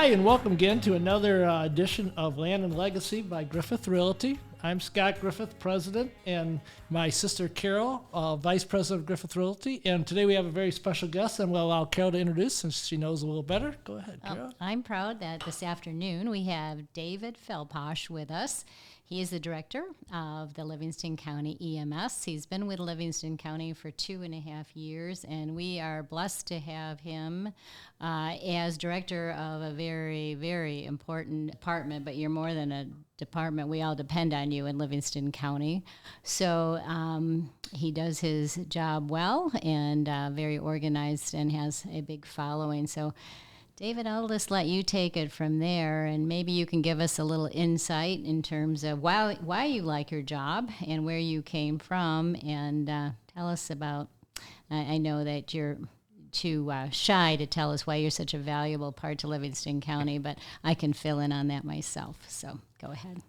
Hi, and welcome again to another edition of Land and Legacy by Griffith Realty. I'm Scott Griffith, President, and my sister Carol, Vice President of Griffith Realty. And today we have a very special guest, and we'll allow Carol to introduce since she knows a little better. Go ahead, Carol. I'm proud that this afternoon we have David Feldpausch with us. He is the director of the Livingston County EMS. He's been with Livingston County for 2.5 years, and we are blessed to have him as director of a very, very important department, but you're more than a department. We all depend on you in Livingston County. So he does his job well and very organized and has a big following. So David, I'll just let you take it from there, and maybe you can give us a little insight in terms of why you like your job and where you came from, and tell us about, I know that you're too shy to tell us why you're such a valuable part to Livingston County, but I can fill in on that myself, so go ahead.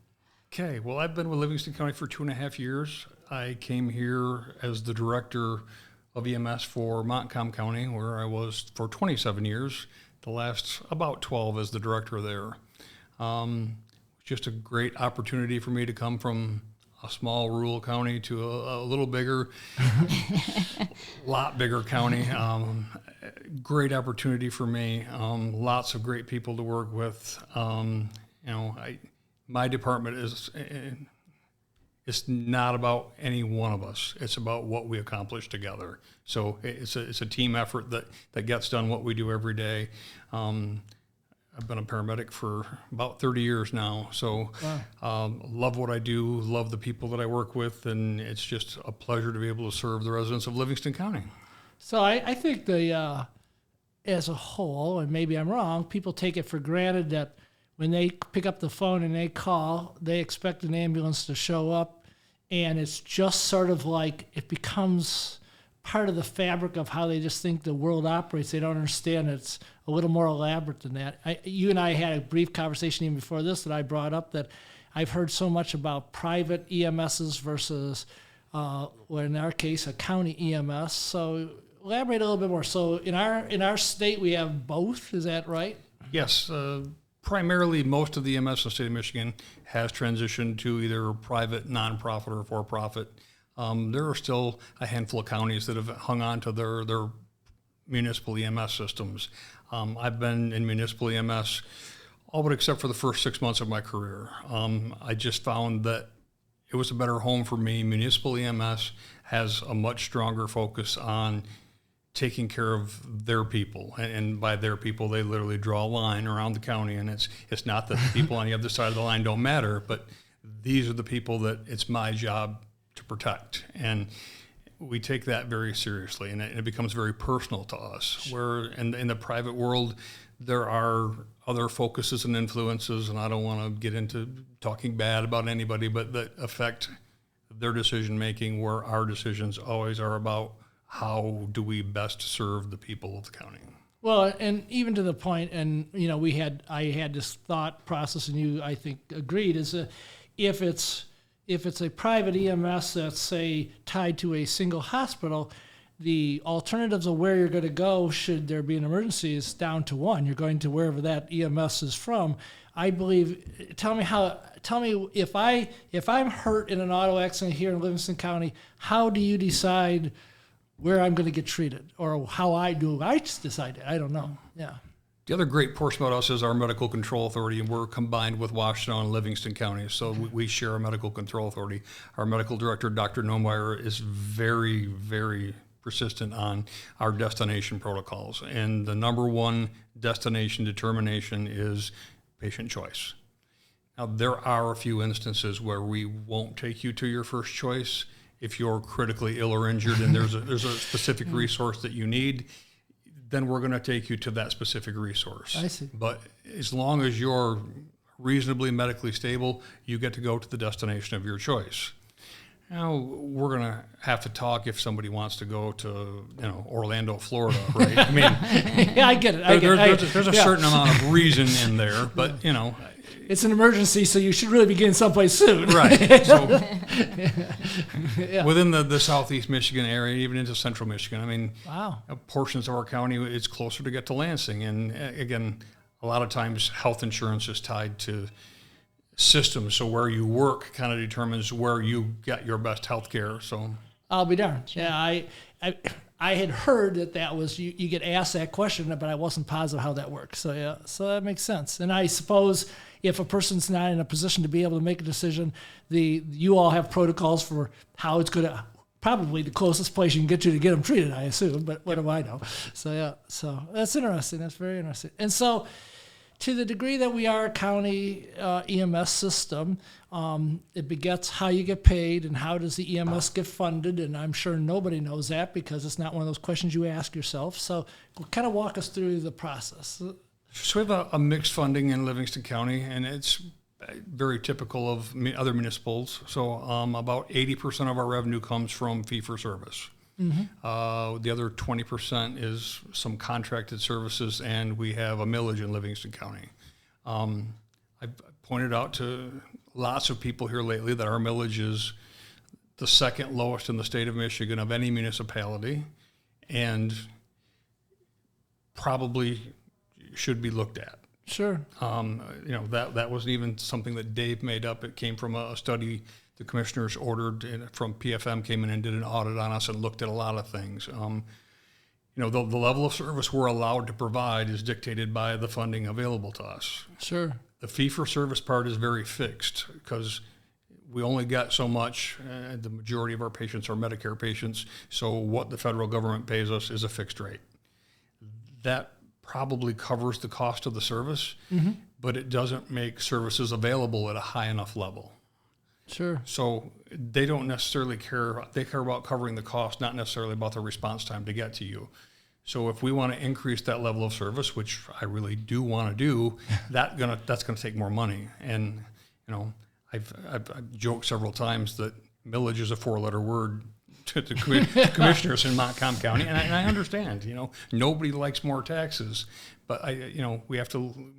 Okay, well, I've been with Livingston County for 2.5 years. I came here as the director of EMS for Montcalm County, where I was for 27 years. The last about 12 as the director there. Just a great opportunity for me to come from a small rural county to a little bigger, lot bigger county. Great opportunity for me. Lots of great people to work with. My department is. It's not about any one of us. It's about what we accomplish together. So it's a team effort that gets done what we do every day. I've been a paramedic for about 30 years now. So love what I do, love the people that I work with, and it's just a pleasure to be able to serve the residents of Livingston County. So I think as a whole, and maybe I'm wrong, people take it for granted that when they pick up the phone and they call, they expect an ambulance to show up, and it's just sort of like it becomes part of the fabric of how they just think the world operates. They don't understand it's a little more elaborate than that. You and I had a brief conversation even before this that I brought up that I've heard so much about private EMSs versus, well, in our case, a county EMS. So elaborate a little bit more. So in our state, we have both. Is that right? Yes. Primarily, most of the EMS in the state of Michigan has transitioned to either private, nonprofit, or for-profit. There are still a handful of counties that have hung on to their municipal EMS systems. I've been in municipal EMS all but except for the first 6 months of my career. I just found that it was a better home for me. Municipal EMS has a much stronger focus on taking care of their people, and by their people, they literally draw a line around the county, and it's not that the people on the other side of the line don't matter, but these are the people that it's my job to protect, and we take that very seriously, and it becomes very personal to us, where in the private world, there are other focuses and influences, and I don't want to get into talking bad about anybody, but that affect their decision-making, where our decisions always are about how do we best serve the people of the county? Well, and even to the point, and I had this thought process, and you, I think, agreed, is that if it's a private EMS that's, say, tied to a single hospital, the alternatives of where you're going to go should there be an emergency is down to one. You're going to wherever that EMS is from. I believe. Tell me if I'm hurt in an auto accident here in Livingston County, how do you decide where I'm going to get treated, or how I just decide it? I don't know. Yeah. The other great portion about us is our medical control authority, and we're combined with Washtenaw and Livingston County, so we share a medical control authority. Our medical director, Dr. Nomeyer, is very, very persistent on our destination protocols, and the number one destination determination is patient choice. Now, there are a few instances where we won't take you to your first choice. If you're critically ill or injured and there's a specific resource that you need, then we're going to take you to that specific resource. I see. But as long as you're reasonably medically stable, you get to go to the destination of your choice. Now, we're going to have to talk if somebody wants to go to, Orlando, Florida, right? I mean, yeah, I get it. There's a certain amount of reason in there, but, it's an emergency, so you should really be getting someplace soon. Right. So yeah. Within the southeast Michigan area, even into central Michigan, I mean, wow. Portions of our county, it's closer to get to Lansing. And again, a lot of times health insurance is tied to systems, so where you work kind of determines where you get your best health care. So I'll be darned. Yeah, I had heard that was you get asked that question, but I wasn't positive how that works. So yeah, so that makes sense. And I suppose if a person's not in a position to be able to make a decision, you all have protocols for how it's going to, probably the closest place you can get them treated, I assume, but what do I know? So yeah, so that's interesting. That's very interesting. And so to the degree that we are a county EMS system, it begets how you get paid and how does the EMS get funded, and I'm sure nobody knows that because it's not one of those questions you ask yourself. So kind of walk us through the process. So we have a mixed funding in Livingston County, and it's very typical of other municipals. So about 80% of our revenue comes from fee-for-service. The other 20% is some contracted services, and we have a millage in Livingston County. I've pointed out to lots of people here lately that our millage is the second lowest in the state of Michigan of any municipality, and probably should be looked at. Sure. That wasn't even something that Dave made up. It came from a study the commissioners ordered from PFM, came in and did an audit on us and looked at a lot of things. The level of service we're allowed to provide is dictated by the funding available to us. Sure. The fee-for-service part is very fixed because we only get so much. The majority of our patients are Medicare patients, so what the federal government pays us is a fixed rate. That probably covers the cost of the service, but it doesn't make services available at a high enough level. Sure. So they don't necessarily care. They care about covering the cost, not necessarily about the response time to get to you. So if we want to increase that level of service, which I really do want to do, that's going to take more money. And I've joked several times that millage is a 4-letter word to the commissioners in Montcalm County, and I understand. Nobody likes more taxes, but we have to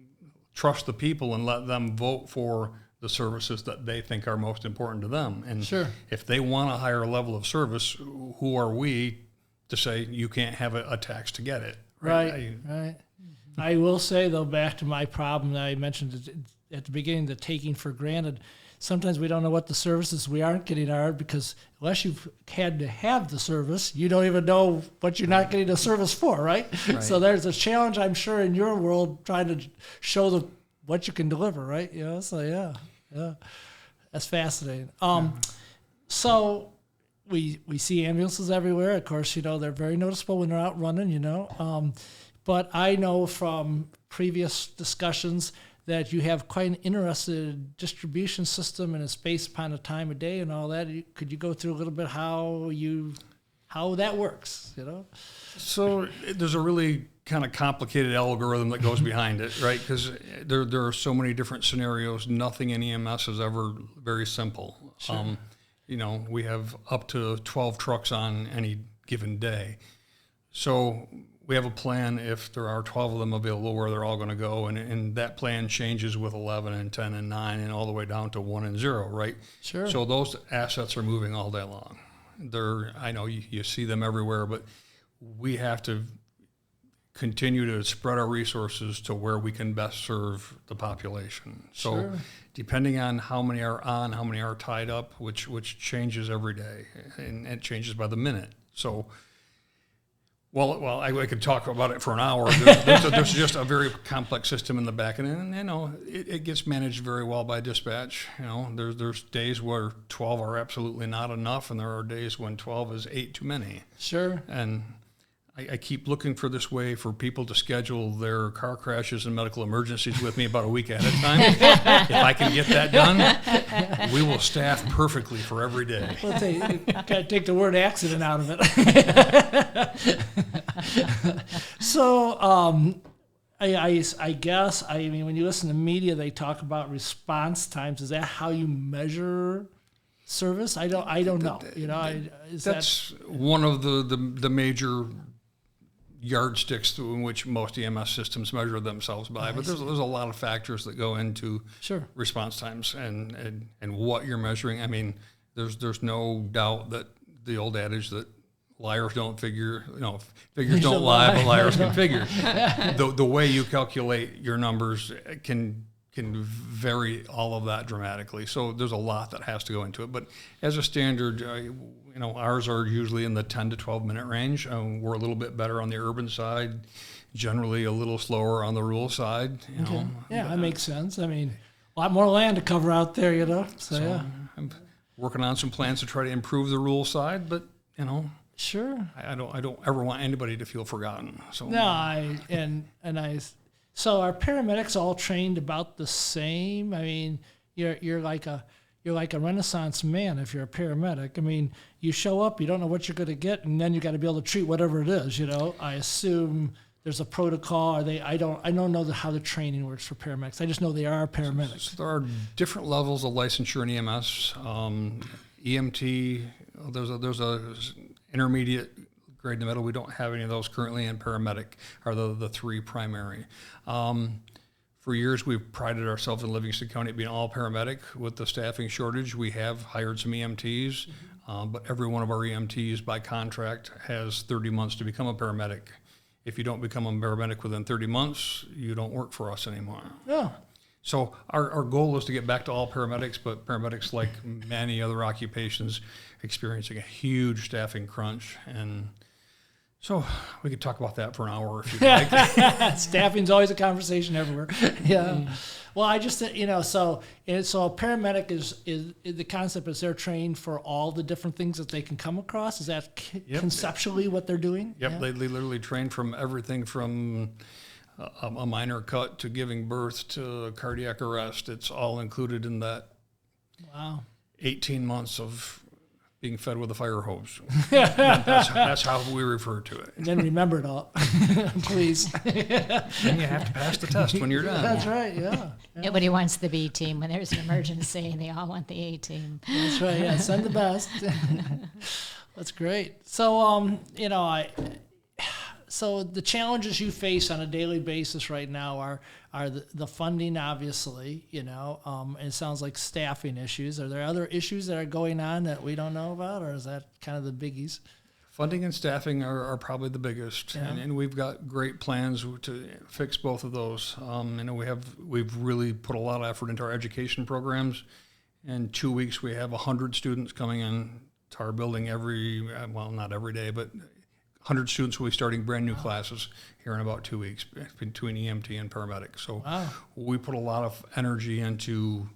trust the people and let them vote for the services that they think are most important to them. And sure. If they want a higher level of service, who are we to say you can't have a tax to get it? Right. I will say, though, back to my problem that I mentioned at the beginning, the taking for granted. Sometimes we don't know what the services we aren't getting are, because unless you've had to have the service, you don't even know what you're not getting a service for, right? So there's a challenge, I'm sure, in your world trying to show what you can deliver, right? So yeah, that's fascinating. So we see ambulances everywhere. Of course, they're very noticeable when they're out running, but I know from previous discussions that you have quite an interesting distribution system, and it's based upon the time of day and all that. Could you go through a little bit how that works? So there's a really kind of complicated algorithm that goes behind it, right? Because there are so many different scenarios. Nothing in EMS is ever very simple. Sure. We have up to 12 trucks on any given day. So we have a plan if there are 12 of them available where they're all going to go, and that plan changes with 11 and 10 and 9 and all the way down to 1 and 0, right? Sure. So those assets are moving all day long. I know you see them everywhere, but we have to continue to spread our resources to where we can best serve the population. So sure. Depending on how many are on, how many are tied up, which changes every day, and it changes by the minute. So Well, I could talk about it for an hour. There's just a very complex system in the back, and it gets managed very well by dispatch. There's days where 12 are absolutely not enough, and there are days when 12 is 8 too many. Sure. And I keep looking for this way for people to schedule their car crashes and medical emergencies with me about a week ahead of time. If I can get that done, we will staff perfectly for every day. Let's say you gotta take the word accident out of it. So, I guess when you listen to media, they talk about response times. Is that how you measure service? I don't know. That's one of the major yardsticks in which most EMS systems measure themselves by. But there's a lot of factors that go into sure. response times and what you're measuring. There's no doubt that the old adage that liars don't figure, figures don't lie, but liars can figure. The way you calculate your numbers can vary all of that dramatically. So there's a lot that has to go into it. But as a standard, ours are usually in the 10 to 12 minute range. We're a little bit better on the urban side, generally a little slower on the rural side. Yeah, that makes sense. I mean, a lot more land to cover out there, So yeah. I'm working on some plans to try to improve the rural side, but Sure. I don't ever want anybody to feel forgotten. So no, so are paramedics all trained about the same? I mean, you're like a Renaissance man if you're a paramedic. I mean, you show up, you don't know what you're going to get, and then you got to be able to treat whatever it is. I assume there's a protocol. I don't know how the training works for paramedics. I just know they are paramedics. So there are different levels of licensure in EMS. EMT, there's a intermediate grade in the middle. We don't have any of those currently, and paramedic are the three primary. For years, we've prided ourselves in Livingston County being all paramedic. With the staffing shortage, we have hired some EMTs, but every one of our EMTs by contract has 30 months to become a paramedic. If you don't become a paramedic within 30 months, you don't work for us anymore. Yeah. So our goal is to get back to all paramedics, but paramedics, like many other occupations, experiencing a huge staffing crunch. And so we could talk about that for an hour if you'd like. Staffing's always a conversation everywhere. Yeah. Well, I just, so a paramedic is the concept is they're trained for all the different things that they can come across. Is that conceptually what they're doing? Yep. Yeah. They literally train from everything from a minor cut to giving birth to cardiac arrest. It's all included in that. Wow. 18 months of being fed with a fire hose. That's how we refer to it. And then remember it all, please. And you have to pass the test when you're done. That's right, yeah. Nobody wants the B team when there's an emergency, and they all want the A team. That's right, yeah, send the best. That's great. So, so the challenges you face on a daily basis right now are the funding, obviously, and it sounds like staffing issues. Are there other issues that are going on that we don't know about, or is that kind of the biggies? Funding and staffing are probably the biggest, and we've got great plans to fix both of those. We've really put a lot of effort into our education programs. In 2 weeks, we have 100 students coming in to our building not every day, but 100 students will be starting brand new classes here in about 2 weeks between EMT and paramedic. So we put a lot of energy into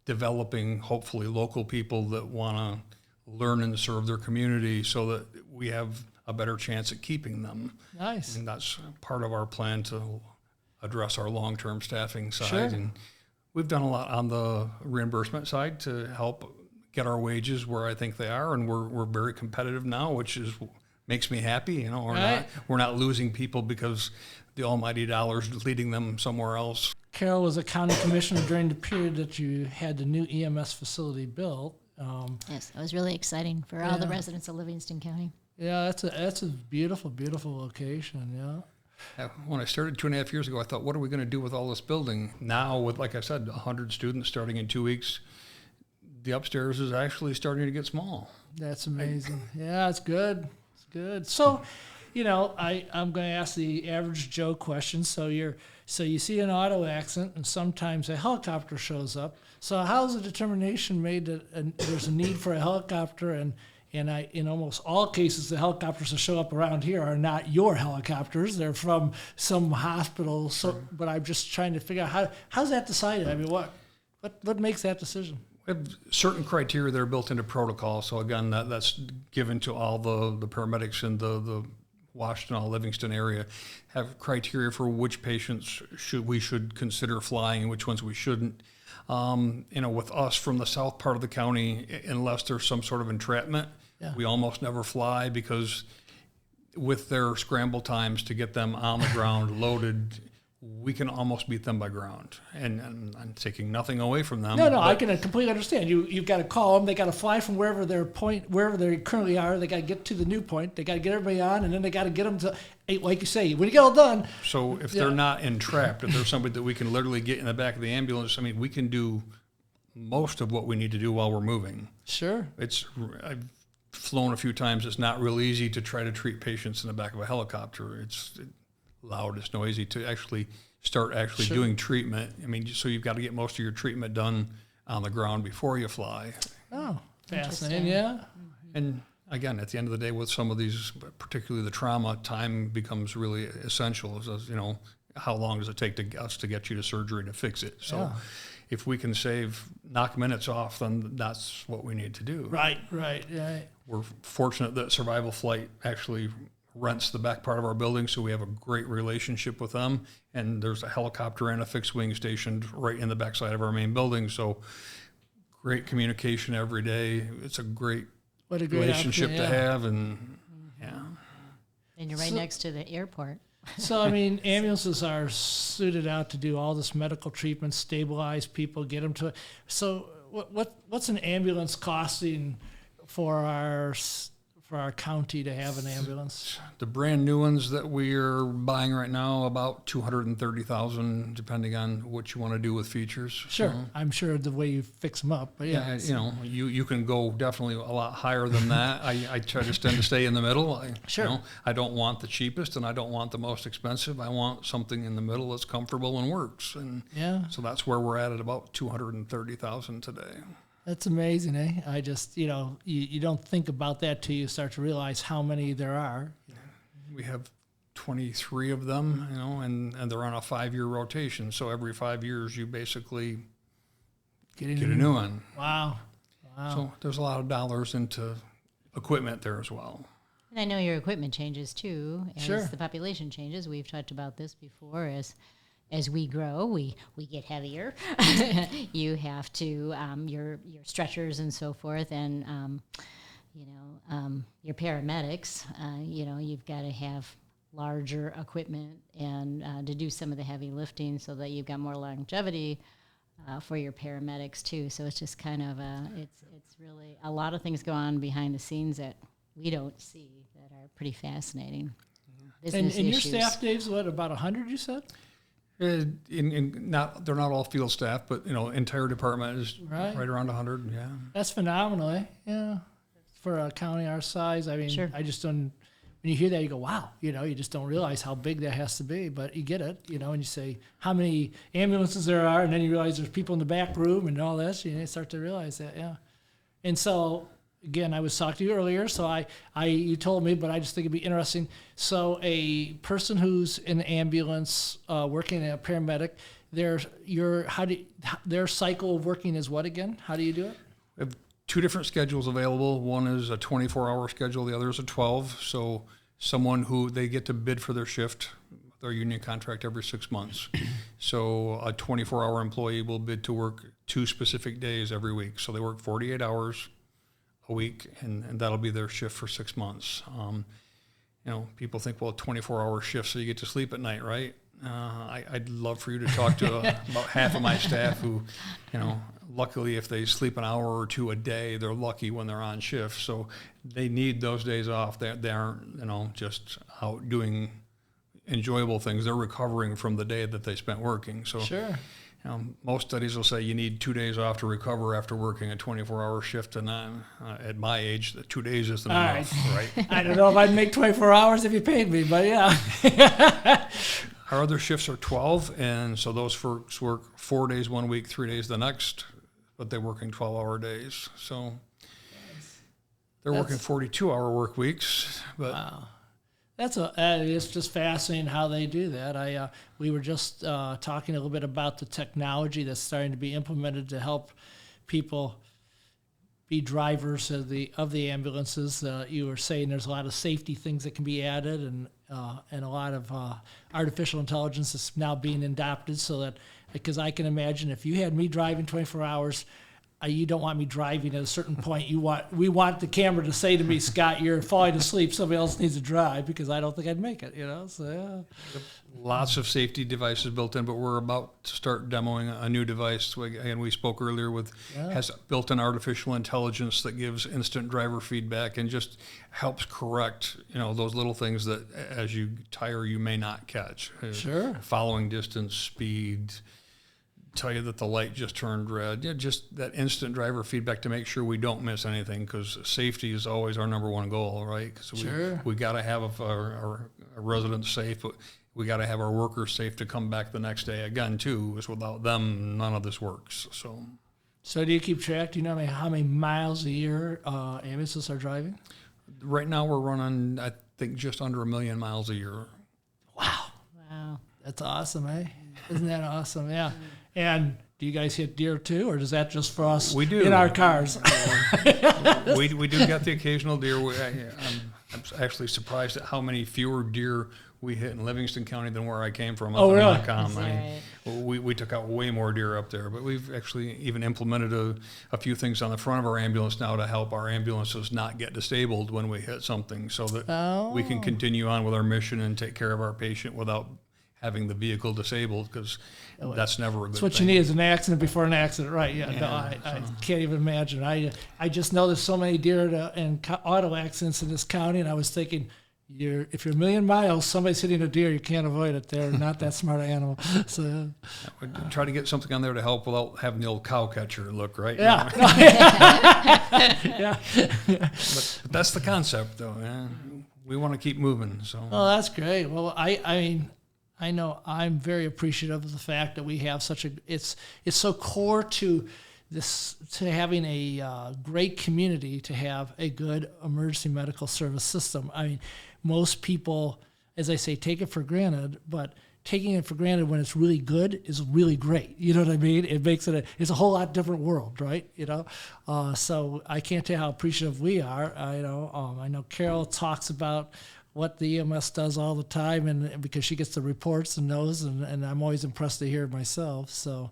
developing, hopefully, local people that want to learn and serve their community so that we have a better chance at keeping them. Nice. And that's part of our plan to address our long-term staffing side. Sure. And we've done a lot on the reimbursement side to help get our wages where I think they are, and we're very competitive now, which makes me happy. We're not losing people because the almighty dollar's leading them somewhere else. Carol was a county commissioner during the period that you had the new EMS facility built. Yes, that was really exciting for all the residents of Livingston County. Yeah, that's a beautiful, beautiful location. Yeah. When I started 2.5 years ago, I thought, what are we going to do with all this building? Now, with, like I said, 100 students starting in 2 weeks, the upstairs is actually starting to get small. That's amazing. Yeah, it's good. It's good. So, I'm going to ask the average Joe question. So you see an auto accident, and sometimes a helicopter shows up. So how's the determination made that there's a need for a helicopter? And in almost all cases, the helicopters that show up around here are not your helicopters. They're from some hospital. So, but I'm just trying to figure out how's that decided? I mean, what makes that decision? We have certain criteria that are built into protocol. So again, that's given to all the paramedics in the Washington, Livingston area, have criteria for which patients we should consider flying and which ones we shouldn't. With us from the south part of the county, unless there's some sort of entrapment, we almost never fly because with their scramble times to get them on the ground loaded, we can almost beat them by ground. And I'm taking nothing away from them. No, I can completely understand. You've got to call them. They got to fly from wherever they currently are. They got to get to the new point. They got to get everybody on, and then they got to get them to, like you say, when you get all done. So if they're not entrapped, if there's somebody that we can literally get in the back of the ambulance, we can do most of what we need to do while we're moving. Sure. I've flown a few times. It's not real easy to try to treat patients in the back of a helicopter. It's loud, it's noisy to actually start Sure. doing treatment. I mean, so you've got to get most of your treatment done on the ground before you fly. Oh, fascinating. Interesting. Yeah. And again, at the end of the day, with some of these, particularly the trauma, time becomes really essential. As, how long does it take us to get you to surgery to fix it? So Yeah. if we can knock minutes off, then that's what we need to do. Right. Yeah. We're fortunate that Survival Flight actually rents the back part of our building, so we have a great relationship with them. And there's a helicopter and a fixed wing stationed right in the backside of our main building. So great communication every day. It's a great What a great relationship opportunity, to yeah. have, and yeah. And you're right So- next to the airport. So, I mean, ambulances are suited out to do all this medical treatment, stabilize people, get them to. So, what's an ambulance costing for our county to have an ambulance? The brand new ones that we're buying right now, about $230,000, depending on what you want to do with features. Sure, I'm sure the way you fix them up, but yeah, You can go definitely a lot higher than that. I try to tend to stay in the middle. Sure. I don't want the cheapest and I don't want the most expensive. I want something in the middle that's comfortable and works. And yeah, so that's where we're at about $230,000 today. that's amazing, eh? I just, you don't think about that till you start to realize how many there are. We have 23 of them, and they're on a 5-year rotation. So every 5 years, you basically get a new one. Wow. So there's a lot of dollars into equipment there as well. And I know your equipment changes too as Sure. the population changes. We've talked about this before. As we grow, we get heavier. You have to your stretchers and so forth, and your paramedics. You've got to have larger equipment and to do some of the heavy lifting, so that you've got more longevity for your paramedics too. So it's just kind of it's really a lot of things go on behind the scenes that we don't see that are pretty fascinating. And Business your issues. staff, Dave's what, about 100? You said? They're not all field staff, but entire department is Right. right around 100. Yeah, That's phenomenal, eh? Yeah. For a county our size, I mean, Sure. I just don't. When you hear that, you go, "Wow!" You just don't realize how big that has to be. But you get it, and you say how many ambulances there are, and then you realize there's people in the back room and all this. You start to realize that, yeah. And so, again, I was talking to you earlier, so you told me, but I just think it'd be interesting. So, a person who's in an ambulance, working as a paramedic, their cycle of working is what again? How do you do it? we have 2 different schedules available. One is a 24-hour schedule. The other is a 12. So someone who they get to bid for their shift, their union contract every 6 months. So a 24-hour employee will bid to work 2 specific days every week. So they work 48 hours a week, and that'll be their shift for 6 months. People think, well, 24-hour shift, so you get to sleep at night, right? I'd love for you to talk to about half of my staff who, luckily if they sleep an hour or 2 a day, they're lucky when they're on shift. So they need those days off. They aren't, just out doing enjoyable things. They're recovering from the day that they spent working. So Sure. most studies will say you need 2 days off to recover after working a 24-hour shift, and at my age, 2 days isn't All enough, right? I don't know if I'd make 24 hours if you paid me, but yeah. Our other shifts are 12, and so those folks work 4 days one week, 3 days the next, but they're working 12-hour days. So they're working 42-hour work weeks. But Wow. It's just fascinating how they do that. We were just talking a little bit about the technology that's starting to be implemented to help people be drivers of the ambulances. You were saying there's a lot of safety things that can be added, and a lot of artificial intelligence is now being adopted. So that, because I can imagine if you had me driving 24 hours. You don't want me driving at a certain point. We want the camera to say to me, Scott, you're falling asleep. Somebody else needs to drive, because I don't think I'd make it. So yeah. lots of safety devices built in, but we're about to start demoing a new device. And we spoke earlier has built-in artificial intelligence that gives instant driver feedback and just helps correct, those little things that as you tire, you may not catch. Sure. Following distance, speed, tell you that the light just turned red. Yeah, just that instant driver feedback to make sure we don't miss anything, because safety is always our number one goal, right? Because we got to have our residents safe, but we got to have our workers safe to come back the next day again too. Because without them, none of this works. So do you keep track? Do you know how many miles a year ambulances are driving? Right now we're running, I think, just under 1 million miles a year. Wow. Wow. That's awesome, eh? Isn't that awesome? Yeah. And do you guys hit deer too, or is that just for us we do. in our cars? we do get the occasional deer. I'm actually surprised at how many fewer deer we hit in Livingston County than where I came from. Oh, really? Right. We took out way more deer up there, but we've actually even implemented a few things on the front of our ambulance now to help our ambulances not get disabled when we hit something, so that we can continue on with our mission and take care of our patient without having the vehicle disabled, because that's never a good thing. That's what you need is an accident before an accident, right? Yeah, no, I can't even imagine. I just know there's so many deer and auto accidents in this county, and I was thinking, if you're 1 million miles, somebody's hitting a deer, you can't avoid it. They're not that smart an animal. So we try to get something on there to help without having the old cow catcher look, right? Yeah. Yeah. But that's the concept, though. Yeah. We want to keep moving. So. Oh, that's great. Well, I mean, I know I'm very appreciative of the fact that we have such it's so core to this, to having a great community, to have a good emergency medical service system. I mean, most people, as I say, take it for granted, but taking it for granted when it's really good is really great. You know what I mean? It makes it's a whole lot different world, right? You know, so I can't tell you how appreciative we are. I know Carol talks about what the EMS does all the time, and because she gets the reports and knows, and I'm always impressed to hear it myself. So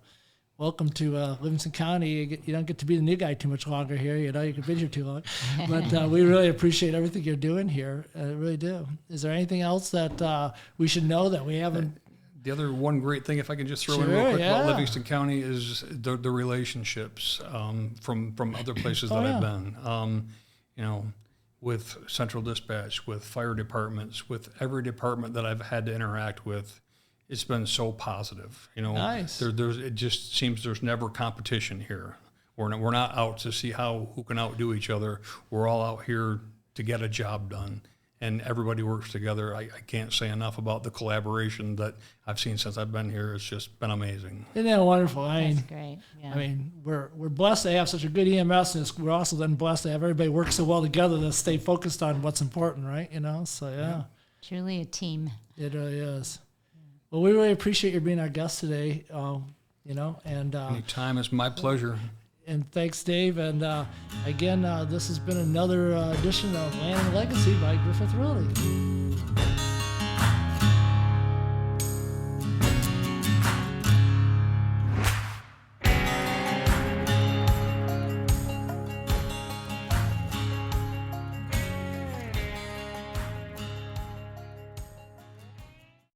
welcome to Livingston County. You don't get to be the new guy too much longer here. You know, you've been here too long. But we really appreciate everything you're doing here. I really do. Is there anything else that we should know that we haven't? The other one great thing, if I can just throw in real quick about Livingston County, is the relationships from other places that I've been. You know, with Central Dispatch, with fire departments, with every department that I've had to interact with, it's been so positive. You know, nice. It just seems there's never competition here. We're not out to see who can outdo each other. We're all out here to get a job done, and everybody works together. I can't say enough about the collaboration that I've seen since I've been here. It's just been amazing. Isn't that wonderful? That's great. Yeah. I mean, we're blessed to have such a good EMS, and we're also then blessed to have everybody work so well together to stay focused on what's important, right? You know, so yeah. Truly a team. It really is. Well, we really appreciate you being our guest today. You know, and anytime, it's my pleasure. And thanks, Dave. And again, this has been another edition of Land and Legacy by Griffith Realty.